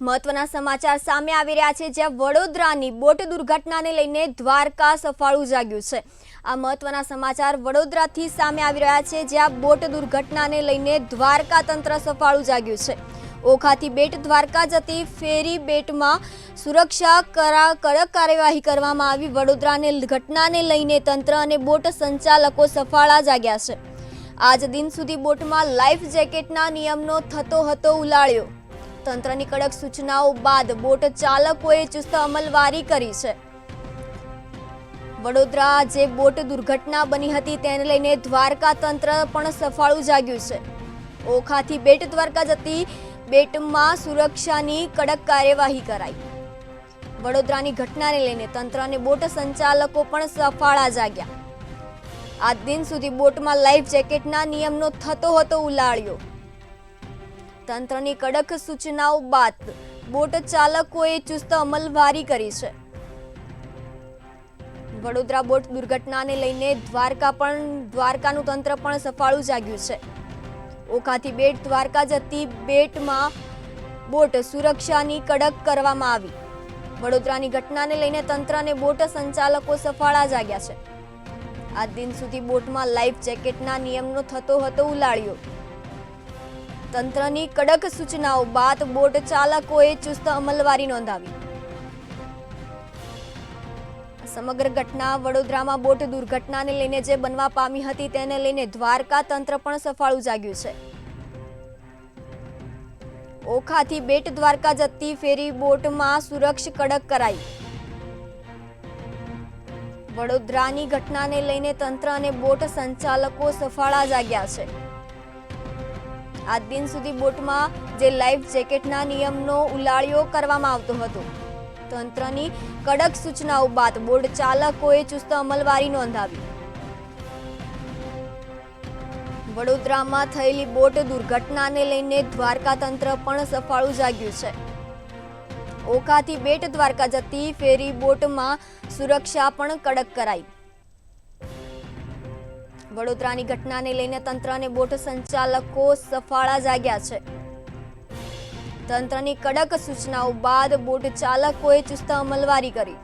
મહત્વના સમાચાર સામે આવી રહ્યા છે, જ્યાં વડોદરાની બોટ દુર્ઘટનાને લઈને દ્વારકા સફાળું જાગ્યું છે। આ મહત્વના સમાચાર વડોદરાથી સામે આવી રહ્યા છે, જ્યાં બોટ દુર્ઘટનાને લઈને દ્વારકા તંત્ર સફાળું જાગ્યું છે। ઓખાથી બેટ દ્વારકા જતી ફેરી બેટમાં સુરક્ષા કડક કાર્યવાહી કરવામાં આવી। વડોદરાની ઘટનાને લઈને તંત્ર અને બોટ સંચાલકો સફાળા જાગ્યા છે। આજ દિન સુધી બોટમાં લાઈફ જેકેટના નિયમનો થતો હતો ઉલાળ્યો। તંત્રની કડક સૂચનાઓ બાદ બોટ ચાલકોએ ચુસ્ત અમલવારી કરી છે। વડોદરા જે બોટ દુર્ઘટના બની હતી તેને લઈને દ્વારકા તંત્ર પણ સફાળું જાગ્યું છે। ઓખાથી બેટ દ્વારકા જતી બેટમાં સુરક્ષાની કડક કાર્યવાહી કરાઈ। વડોદરાની ઘટનાને લઈને તંત્ર અને બોટ સંચાલકો પણ સફાળા જાગ્યા। આજ દિન સુધી બોટમાં લાઈફ જેકેટના નિયમનો થતો હતો ઉલાળ્યો। તંત્રની કડક સૂચનાઓ બાદ બોટ ચાલકોએ ચુસ્ત અમલવારી કરી છે। વડોદરા બોટ દુર્ઘટનાને લઈને દ્વારકાનું તંત્ર પણ સફાળું જાગ્યું છે। ઓખાથી બેટ દ્વારકા જતી બેટમાં બોટ સુરક્ષાની કડક કરવામાં આવી। વડોદરાની ઘટનાને લઈને તંત્ર અને બોટ સંચાલકો સફાળા જાગ્યા છે। આજ દિન સુધી બોટમાં લાઈફ જેકેટના નિયમનો થતો હતો ઉલાળ્યો। તંત્રની કડક સૂચનાઓ બાદ બોટ ચાલકોએ ચુસ્ત અમલવારી નોંધાવી। સમગ્ર ઘટના વડોદરામાં બોટ દુર્ઘટનાને લઈને જે બનવા પામી હતી તેને લઈને દ્વારકા તંત્ર પણ સફાળું જાગ્યું છે। ઓખાથી બેટ દ્વારકા જતી ફેરી બોટમાં સુરક્ષા કડક કરાઈ। વડોદરાની ઘટનાને લઈને તંત્ર અને બોટ સંચાલકો સફાળા જાગ્યા છે। આજ દિન સુધી બોટમાં જે લાઈફ જેકેટના નિયમનો ઉલાળ્યો કરવામાં આવતો હતો। તંત્રની કડક સૂચનાઓ બાદ બોટ ચાલકોએ ચુસ્ત અમલવારી નોંધાવી। વડોદરામાં થયેલી બોટ દુર્ઘટનાને લઈને દ્વારકા તંત્ર પણ સફાળું જાગ્યું છે। ઓખાથી બેટ દ્વારકા જતી ફેરી બોટમાં સુરક્ષા પણ કડક કરાઈ। વડોદરાની ઘટનાને લઈને તંત્ર અને બોટ સંચાલકો સફાળા જાગ્યા છે। તંત્રની કડક સૂચનાઓ બાદ બોટ ચાલકોએ ચુસ્ત અમલવારી કરી।